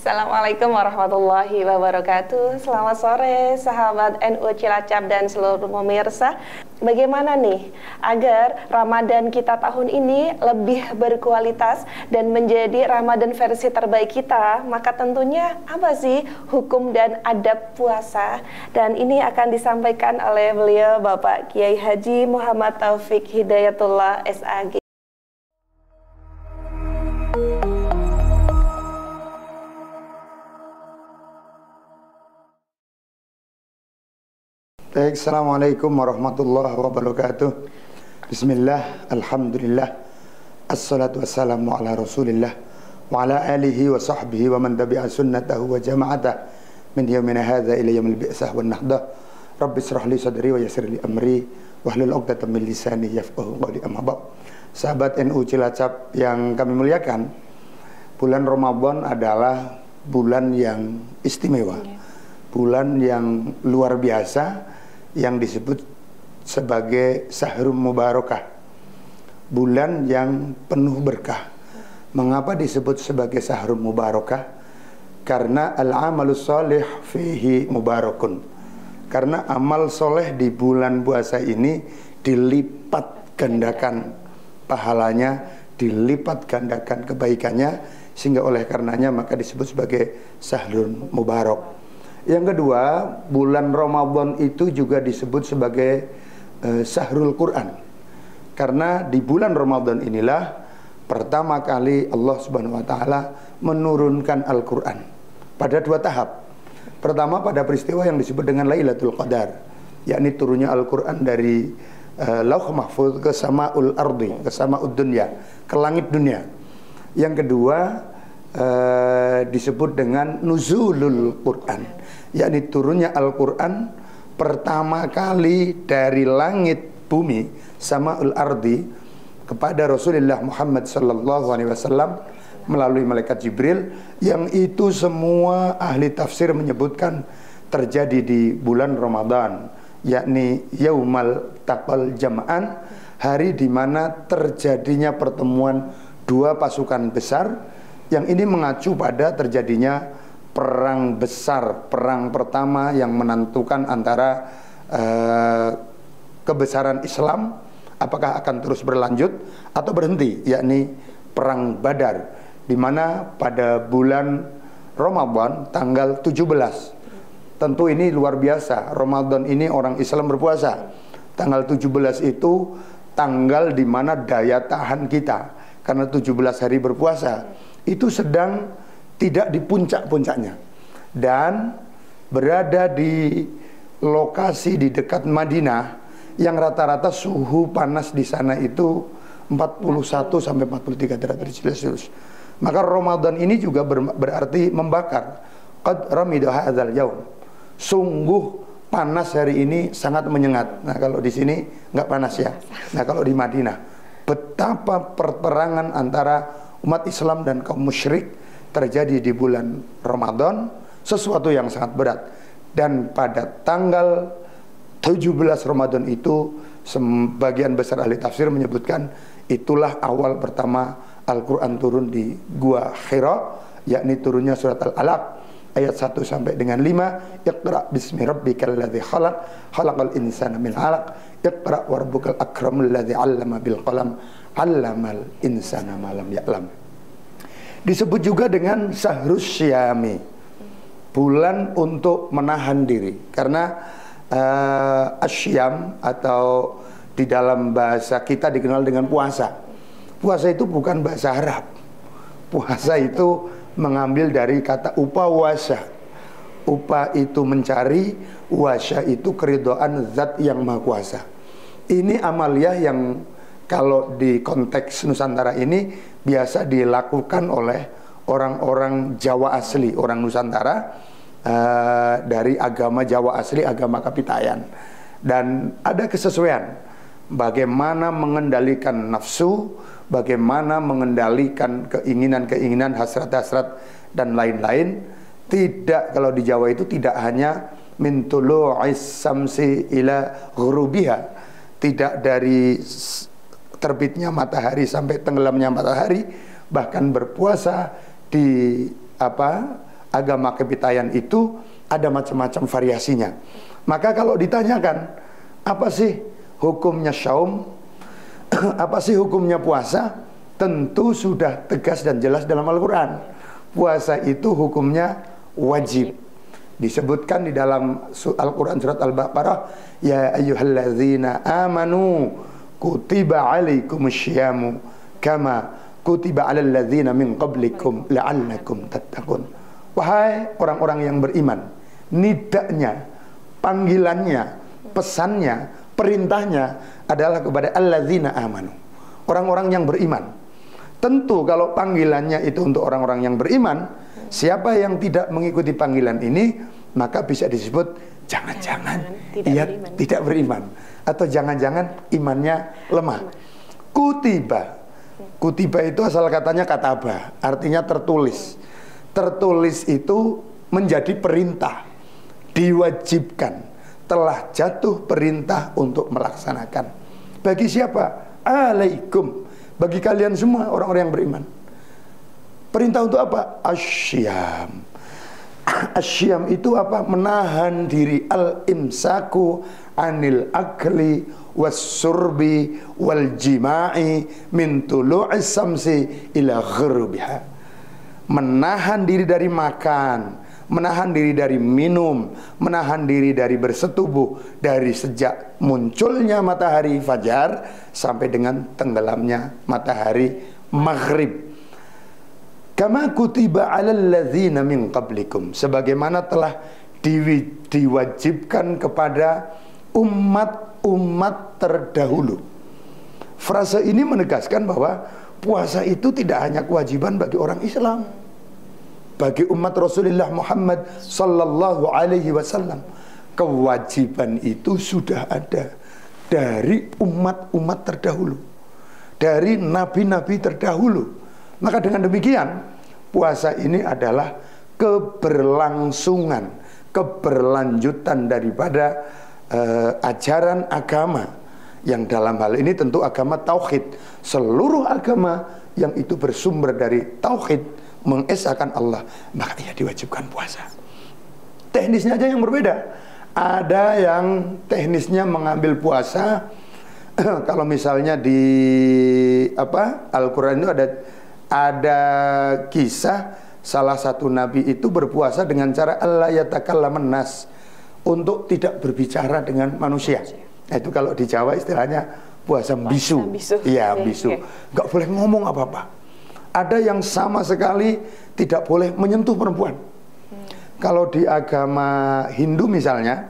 Assalamualaikum warahmatullahi wabarakatuh. Selamat sore sahabat NU Cilacap dan seluruh pemirsa. Bagaimana nih agar Ramadan kita tahun ini lebih berkualitas dan menjadi Ramadan versi terbaik kita? Maka tentunya apa sih hukum dan adab puasa? Dan ini akan disampaikan oleh beliau Bapak Kiai Haji Muhammad Taufik Hidayatullah SAG. Baik, Assalamualaikum warahmatullahi wabarakatuh. Bismillah, alhamdulillah, assalatu wassalamu ala rasulillah wa ala alihi wa sahbihi wa man tabi'a sunnatahu wa jama'atah min yawmina hadha ila yawmil bi'sah wa nahdah. Rabbi israh li sadri wa yassir li amri wahlul 'uqdatam min lisani yafqahu qawli. Amma ba'd. Sahabat NU Cilacap yang kami muliakan, bulan Ramadan adalah bulan yang istimewa, bulan yang luar biasa, yang disebut sebagai Sahrum Mubarakah, bulan yang penuh berkah. Mengapa disebut sebagai Sahrum Mubarakah? Karena al-amalus soleh fihi mubarakun, karena amal soleh di bulan puasa ini dilipat gandakan pahalanya, dilipat gandakan kebaikannya, sehingga oleh karenanya maka disebut sebagai Sahrun Mubarak. Yang kedua, bulan Ramadan itu juga disebut sebagai Sahrul Quran, karena di bulan Ramadan inilah pertama kali Allah Subhanahu wa Ta'ala menurunkan Al-Quran pada dua tahap. Pertama pada peristiwa yang disebut dengan Lailatul Qadar, yakni turunnya Al-Quran dari Lauh Mahfuz ke Sama'ul Ardi, ke Sama'ud Dunya, ke langit dunia. Yang kedua disebut dengan Nuzulul Quran, yakni turunnya Al-Quran pertama kali dari langit bumi Sama'ul Ardi kepada Rasulullah Muhammad sallallahu alaihi wasallam melalui malaikat Jibril, yang itu semua ahli tafsir menyebutkan terjadi di bulan Ramadan, yakni Yaumal Taqal Jam'an, hari di mana terjadinya pertemuan dua pasukan besar. Yang ini mengacu pada terjadinya perang besar, perang pertama yang menentukan antara kebesaran Islam apakah akan terus berlanjut atau berhenti, yakni perang Badar, di mana pada bulan Ramadan tanggal 17. Tentu ini luar biasa, Ramadan ini orang Islam berpuasa. Tanggal 17 itu tanggal di mana daya tahan kita, karena 17 hari berpuasa itu sedang tidak di puncak-puncaknya, dan berada di lokasi di dekat Madinah yang rata-rata suhu panas di sana itu 41 sampai 43 derajat Celcius. Maka Ramadan ini juga berarti membakar. Qad ramida hadzal yaum. Sungguh panas hari ini sangat menyengat. Nah, kalau di sini nggak panas ya. Nah, kalau di Madinah, betapa perperangan antara umat Islam dan kaum musyrik terjadi di bulan Ramadan, sesuatu yang sangat berat. Dan pada tanggal 17 Ramadan itu, sebagian besar ahli tafsir menyebutkan itulah awal pertama Al-Quran turun di Gua Hira, yakni turunnya surat Al-Alaq ayat 1 sampai dengan 5. Iqra bismi rabbikal ladzi khalaq, khalaqal insana min 'alaq, iqra wa rabbukal akramul ladzi 'allama bil qalam, 'allamal insana ma lam ya'lam. Disebut juga dengan Sahrus Syami, bulan untuk menahan diri, karena asyam atau di dalam bahasa kita dikenal dengan puasa. Puasa itu bukan bahasa Arab. Puasa itu mengambil dari kata upawasa. Upa itu mencari, wasa itu keridhaan zat yang maha kuasa. Ini amaliyah yang kalau di konteks Nusantara ini biasa dilakukan oleh orang-orang Jawa asli, orang Nusantara dari agama Jawa asli, agama Kapitayan. Dan ada kesesuaian bagaimana mengendalikan nafsu, bagaimana mengendalikan keinginan-keinginan, hasrat-hasrat dan lain-lain. Tidak, kalau di Jawa itu tidak hanya min tulu'is samsi ila ghurubiha, tidak dari terbitnya matahari sampai tenggelamnya matahari, bahkan berpuasa di agama kepitayan itu ada macam-macam variasinya. Maka kalau ditanyakan, apa sih hukumnya syaum? Apa sih hukumnya puasa? Tentu sudah tegas dan jelas dalam Al-Quran. Puasa itu hukumnya wajib. Disebutkan di dalam Al-Quran surat Al-Baqarah, ya ayyuhalladzina amanu kutiba alaikumusyamu kama kutiba alal ladzina min qablikum la'allakum tattaqun. Wahai orang-orang yang beriman, nidanya, panggilannya, pesannya, perintahnya adalah kepada alladzina amanu, orang-orang yang beriman. Tentu kalau panggilannya itu untuk orang-orang yang beriman, siapa yang tidak mengikuti panggilan ini, maka bisa disebut jangan-jangan ia tidak beriman, atau jangan-jangan imannya lemah. Kutiba itu asal katanya kataba, artinya tertulis. Tertulis itu menjadi perintah, diwajibkan, telah jatuh perintah untuk melaksanakan. Bagi siapa? Alaikum, bagi kalian semua orang-orang yang beriman. Perintah untuk apa? Asyam. Asyam itu apa? Menahan diri. Al-imsaku anil akli was-surbi wal jima'i min tulu'is samsi ila ghurubiha. Menahan diri dari makan, menahan diri dari minum, menahan diri dari bersetubuh dari sejak munculnya matahari fajar sampai dengan tenggelamnya matahari maghrib. Kama kutiba alal ladzina min qablikum, sebagaimana telah diwajibkan kepada umat-umat terdahulu. Frase ini menegaskan bahwa puasa itu tidak hanya kewajiban bagi orang Islam, bagi umat Rasulullah Muhammad sallallahu alaihi wasallam. Kewajiban itu sudah ada dari umat-umat terdahulu, dari nabi-nabi terdahulu. Maka dengan demikian, puasa ini adalah keberlangsungan, keberlanjutan daripada ajaran agama, yang dalam hal ini tentu agama tauhid. Seluruh agama yang itu bersumber dari tauhid, mengesahkan Allah, maka ia diwajibkan puasa. Teknisnya aja yang berbeda. Ada yang teknisnya mengambil puasa kalau misalnya di Al-Quran itu ada kisah salah satu nabi itu berpuasa dengan cara Allah yatakallaman nas, untuk tidak berbicara dengan manusia. Nah, itu kalau di Jawa istilahnya puasa bisu. Iya, bisu. Nggak boleh ngomong apa-apa. Ada yang sama sekali tidak boleh menyentuh perempuan. Kalau di agama Hindu misalnya,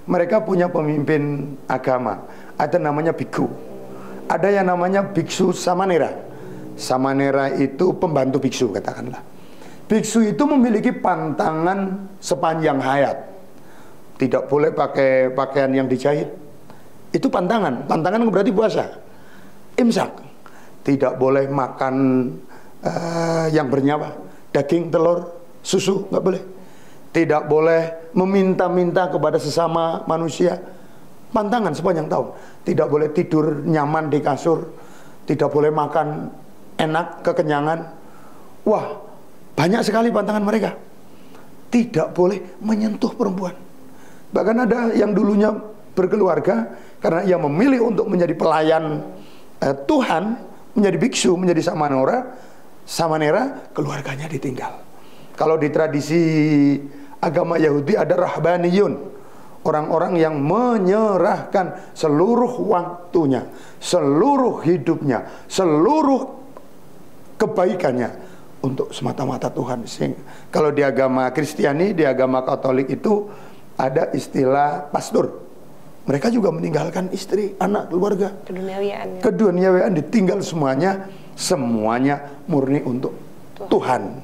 mereka punya pemimpin agama, ada namanya bhikkhu, ada yang namanya biksu samanera. Samanera itu pembantu biksu, katakanlah. Biksu itu memiliki pantangan sepanjang hayat. Tidak boleh pakai pakaian yang dijahit. Itu pantangan. Pantangan berarti puasa. Imsak. Tidak boleh makan yang bernyawa, daging, telur, susu, nggak boleh. Tidak boleh meminta-minta kepada sesama manusia. Pantangan sepanjang tahun. Tidak boleh tidur nyaman di kasur. Tidak boleh makan enak, kekenyangan. Wah, banyak sekali pantangan mereka. Tidak boleh menyentuh perempuan. Bahkan ada yang dulunya berkeluarga, karena ia memilih untuk menjadi pelayan Tuhan, menjadi biksu, menjadi samanera, keluarganya ditinggal. Kalau di tradisi agama Yahudi ada rahbaniyun, orang-orang yang menyerahkan seluruh waktunya, seluruh hidupnya, seluruh kebaikannya untuk semata-mata Tuhan. Kalau di agama Kristiani, di agama Katolik itu ada istilah pastor. Mereka juga meninggalkan istri, anak, keluarga. Keduniawian ditinggal semuanya. Semuanya murni untuk Tuhan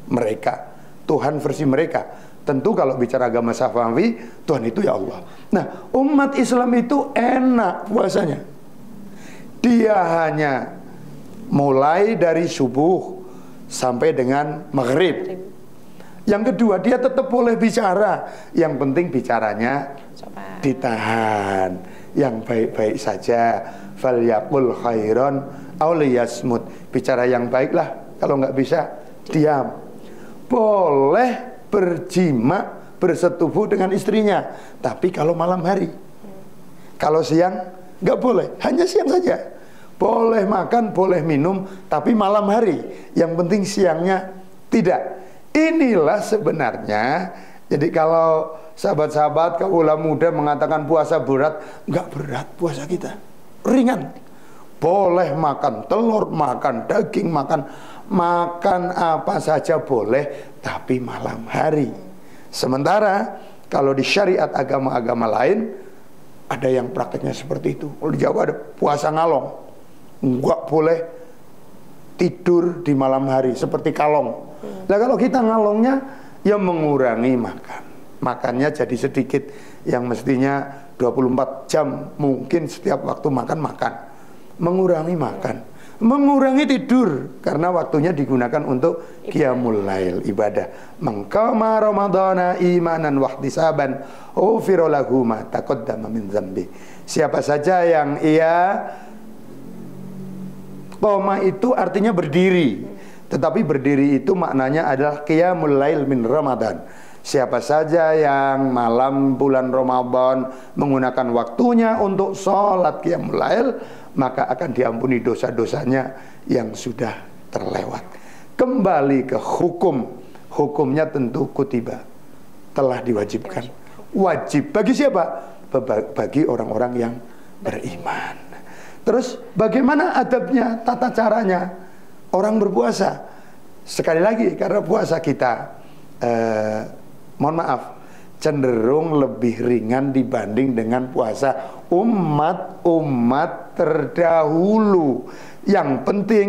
mereka, Tuhan versi mereka. Tentu kalau bicara agama Syafi'i, Tuhan itu ya Allah. Nah, umat Islam itu enak puasanya. Dia hanya mulai dari subuh sampai dengan maghrib. Yang kedua, dia tetap boleh bicara. Yang penting bicaranya ditahan, yang baik-baik saja. Falyaqul khairon aw liyasmut. Bicara yang baiklah. Kalau nggak bisa, diam. Boleh berjima, bersetubuh dengan istrinya. Tapi kalau malam hari, kalau siang nggak boleh, hanya siang saja. Boleh makan, boleh minum, tapi malam hari. Yang penting siangnya tidak. Inilah sebenarnya. Jadi kalau sahabat-sahabat, kaula muda mengatakan puasa berat, nggak berat puasa kita, ringan. Boleh makan telur, makan daging, makan apa saja boleh, tapi malam hari. Sementara kalau di syariat agama-agama lain, ada yang prakteknya seperti itu. Kalau di Jawa ada puasa ngalong, nggak boleh tidur di malam hari seperti kalong. Nah kalau kita ngalongnya, ya mengurangi makan. Makannya jadi sedikit, yang mestinya 24 jam mungkin setiap waktu makan. Mengurangi makan, mengurangi tidur, karena waktunya digunakan untuk qiyamul lail, ibadah. Mengqama ramadhana imanan wahtisaban ghufira lahu ma taqaddama min dzambi. Siapa saja yang ia qoma itu artinya berdiri, tetapi berdiri itu maknanya adalah qiyamul lail min Ramadan. Siapa saja yang malam bulan Ramadan menggunakan waktunya untuk sholat qiyamul lail, maka akan diampuni dosa-dosanya yang sudah terlewat. Kembali ke hukum. Hukumnya tentu kutiba, telah diwajibkan. Wajib bagi siapa? Bagi orang-orang yang beriman. Terus bagaimana adabnya, tata caranya orang berpuasa? Sekali lagi, karena puasa kita mohon maaf, cenderung lebih ringan dibanding dengan puasa umat-umat terdahulu. Yang penting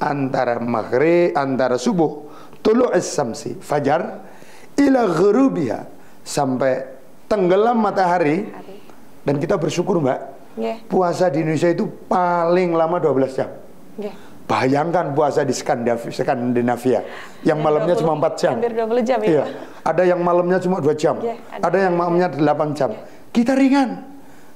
antara maghrib, antara subuh, tulu'is samsi, fajar, ila ghurubiha, sampai tenggelam matahari. Dan kita bersyukur, Mbak, puasa di Indonesia itu paling lama 12 jam. Bayangkan puasa di Skandinavia yang malamnya cuma 4 jam. Hampir 20 jam ya. Iya. Ada yang malamnya cuma 2 jam. Ada yang malamnya 8 jam. Kita ringan.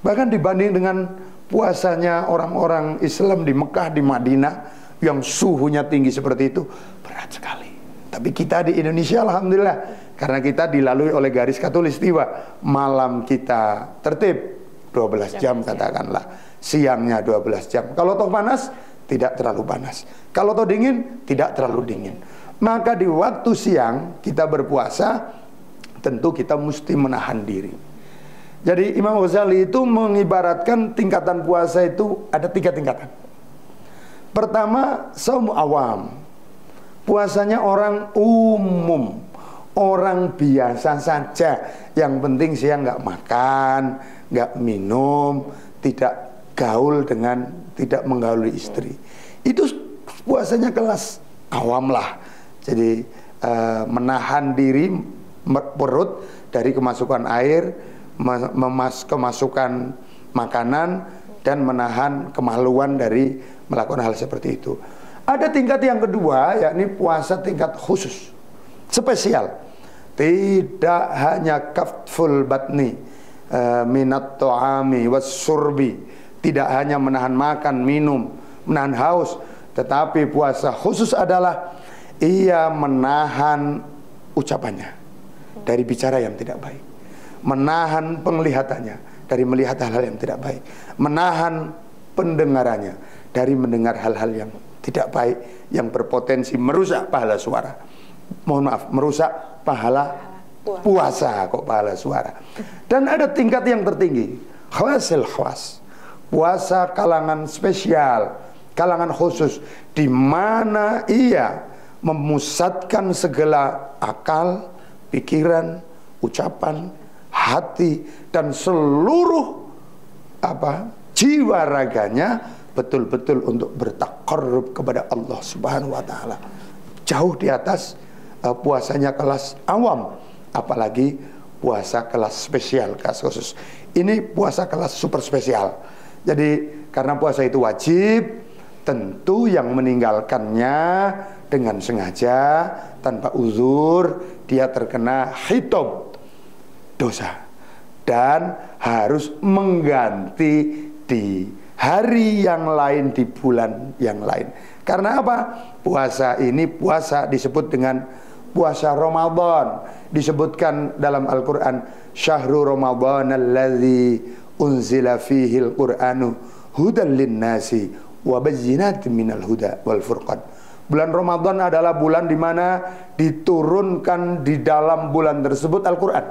Bahkan dibanding dengan puasanya orang-orang Islam di Mekah, di Madinah yang suhunya tinggi seperti itu, berat sekali. Tapi kita di Indonesia alhamdulillah, karena kita dilalui oleh garis khatulistiwa, malam kita tertib 12 jam katakanlah. Siangnya 12 jam. Kalau toh panas, tidak terlalu panas. Kalau toh dingin, tidak terlalu dingin. Maka di waktu siang kita berpuasa, tentu kita mesti menahan diri. Jadi Imam Ghazali itu mengibaratkan tingkatan puasa itu ada 3 tingkatan. Pertama, shaum awam. Puasanya orang umum, orang biasa saja. Yang penting siang nggak makan, nggak minum, tidak gaul dengan, tidak menggauli istri. Itu puasanya kelas awam lah. Jadi menahan diri perut dari kemasukan air, kemasukan makanan, dan menahan kemaluan dari melakukan hal seperti itu. Ada tingkat yang kedua, yakni puasa tingkat khusus, spesial. Tidak hanya kaful batni minat to'ami was surbi, tidak hanya menahan makan, minum, menahan haus, tetapi puasa khusus adalah ia menahan ucapannya dari bicara yang tidak baik, menahan penglihatannya dari melihat hal-hal yang tidak baik, menahan pendengarannya dari mendengar hal-hal yang tidak baik, yang berpotensi merusak pahala suara. Mohon maaf, merusak pahala puasa, kok pahala suara. Dan ada tingkat yang tertinggi, khawasil khawas, puasa kalangan spesial, kalangan khusus, di mana ia memusatkan segala akal, pikiran, ucapan, hati, dan seluruh jiwa raganya betul-betul untuk bertaqarrub kepada Allah Subhanahu wa taala. Jauh di atas puasanya kelas awam, apalagi puasa kelas spesial, kelas khusus. Ini puasa kelas super spesial. Jadi karena puasa itu wajib, tentu yang meninggalkannya dengan sengaja, tanpa uzur, dia terkena hitab, dosa, dan harus mengganti di hari yang lain, di bulan yang lain. Karena apa? Puasa ini, puasa disebut dengan puasa Ramadan. Disebutkan dalam Al-Quran, Syahrul Ramadan alladzi unzila fihil Qur'anu hudan linnasi wa bayyinatin minal huda wal furqan. Bulan Ramadan adalah bulan di mana diturunkan di dalam bulan tersebut Al-Quran.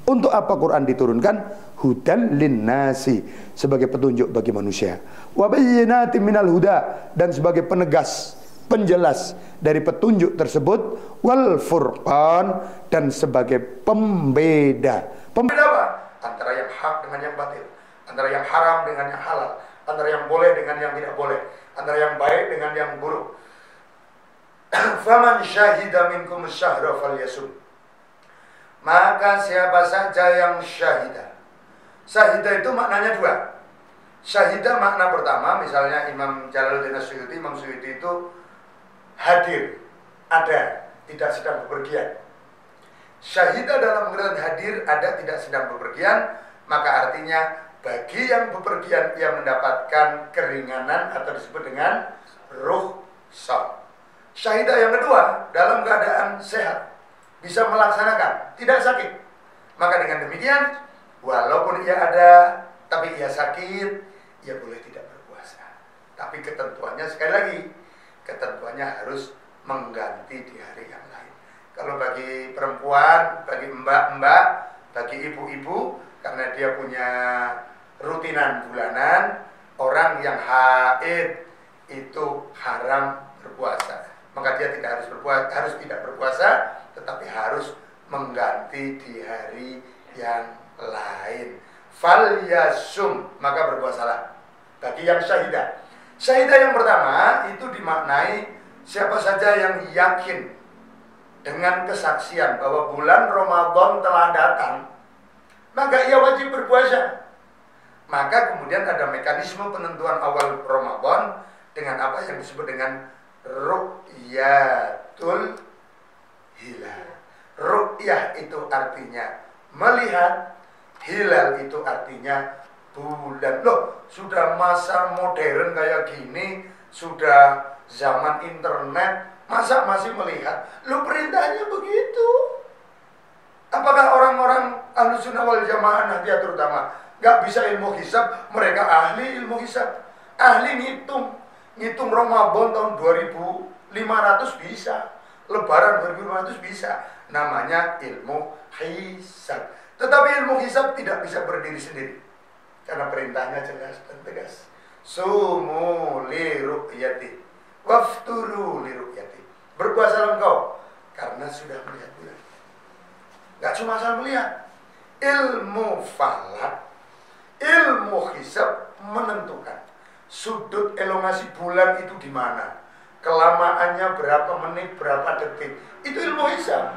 Untuk apa Quran diturunkan? Hudan linnasi, sebagai petunjuk bagi manusia. Wa bayyinatin minal huda, dan sebagai penegas, penjelas dari petunjuk tersebut. Wal furqan, dan sebagai pembeda. Pembeda apa? Antara yang hak dengan yang batil, antara yang haram dengan yang halal, antara yang boleh dengan yang tidak boleh, antara yang baik dengan yang buruk. Faman syahida minkum syahra falyasum. Maka siapa saja yang syahidah. Syahidah itu maknanya dua. Syahidah makna pertama, misalnya Imam Jalaluddin As-Suyuti, Imam Suyuti itu hadir, ada, tidak sedang bepergian. Syahidah dalam pengertian hadir, ada, tidak sedang bepergian, maka artinya bagi yang bepergian ia mendapatkan keringanan atau disebut dengan rukhsah. Syahidah yang kedua, dalam keadaan sehat, bisa melaksanakan, tidak sakit. Maka dengan demikian, walaupun ia ada, tapi ia sakit, ia boleh tidak berpuasa. Tapi ketentuannya, sekali lagi, ketentuannya harus mengganti di hari yang lain. Kalau bagi perempuan, bagi mbak-mbak, bagi ibu-ibu, karena dia punya rutinan bulanan, orang yang haid itu haram berpuasa. Maka dia tidak harus berpuasa, harus tidak berpuasa, tetapi harus mengganti di hari yang lain. Fal yasum, maka berpuasalah. Bagi yang syahidah. Syahidah yang pertama itu dimaknai siapa saja yang yakin dengan kesaksian bahwa bulan Ramadan telah datang, maka ia wajib berpuasa. Maka kemudian ada mekanisme penentuan awal Ramadan dengan apa yang disebut dengan ru'yatul hilal. Ru'yah itu artinya melihat, hilal itu artinya bulan. Loh, sudah masa modern kayak gini, sudah zaman internet, masa masih melihat? Loh, perintahnya begitu. Apakah orang-orang Ahlussunnah wal Jamaah Nahdiyah terutama nggak bisa ilmu hisab? Mereka ahli ilmu hisab, ahli ngitung Ramadan tahun 2500 bisa, Lebaran 2500 bisa. Namanya ilmu hisab. Tetapi ilmu hisab tidak bisa berdiri sendiri, karena perintahnya jelas dan tegas. Sumu li ru'yati wafturu li ru'yati. Berpuasalah engkau karena sudah melihat bulan. Gak cuma asal melihat. Ilmu falak, ilmu hisab menentukan sudut elongasi bulan itu di mana, kelamaannya berapa menit, berapa detik. Itu ilmu hisab.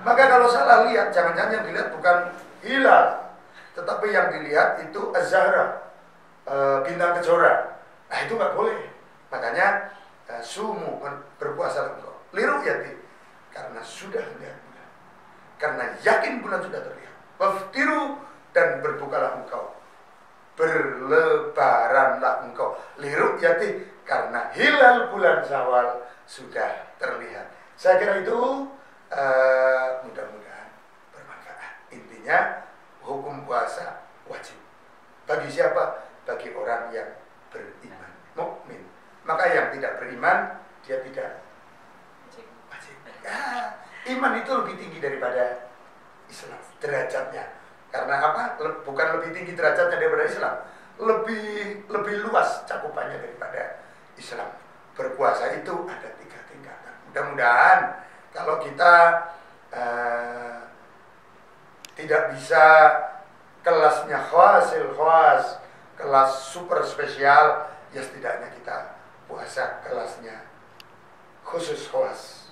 Maka kalau salah lihat, jangan-jangan yang dilihat bukan hilal, tetapi yang dilihat itu az-zahra, bintang kejora. Nah, itu nggak boleh. Makanya sumu, berpuasa engkau liru yati, karena sudah melihat bulan, karena yakin bulan sudah terlihat. Waftiru, dan berbukalah engkau, berlebaranlah engkau liru yati, karena hilal bulan Syawal sudah terlihat. Saya kira itu mudah-mudahan bermanfaat. Intinya hukum puasa wajib. Bagi siapa? Bagi orang yang beriman, mukmin. Maka yang tidak beriman, dia tidak wajib. Ya, iman itu lebih tinggi daripada Islam derajatnya. Karena apa? Bukan lebih tinggi derajatnya daripada Islam, lebih luas cakupannya daripada Islam. Berpuasa itu ada 3 tingkatan. Mudah-mudahan kalau kita tidak bisa kelasnya khawasil khawas, kelas super spesial, ya setidaknya kita puasa kelasnya khusus khawas.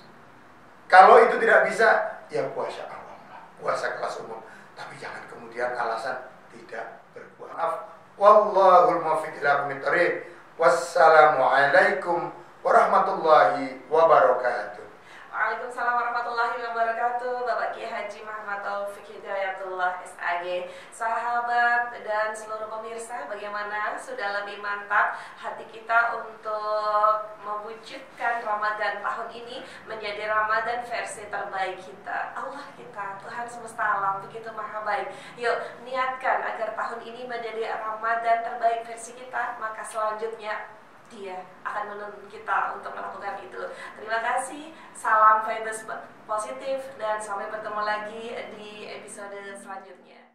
Kalau itu tidak bisa, ya puasa awam lah, puasa kelas umum. Tapi jangan kemudian alasan tidak berpuasa. Maaf. Wallahul muwaffiq ila aqwamit thoriq. Wassalamualaikum warahmatullahi wabarakatuh. Waalaikumsalam warahmatullahi wabarakatuh. Bapak Kiai Haji Muhammad Taufik Hidayatullah. Allah SAG. Sahabat dan seluruh pemirsa, bagaimana sudah lebih mantap hati kita untuk mewujudkan Ramadan tahun ini menjadi Ramadan versi terbaik kita. Allah kita, Tuhan semesta alam begitu maha baik. Yuk niatkan agar tahun ini menjadi Ramadan terbaik versi kita, maka selanjutnya Dia akan menuntun kita untuk melakukan itu. Terima kasih, salam vibes positif, dan sampai bertemu lagi di episode selanjutnya.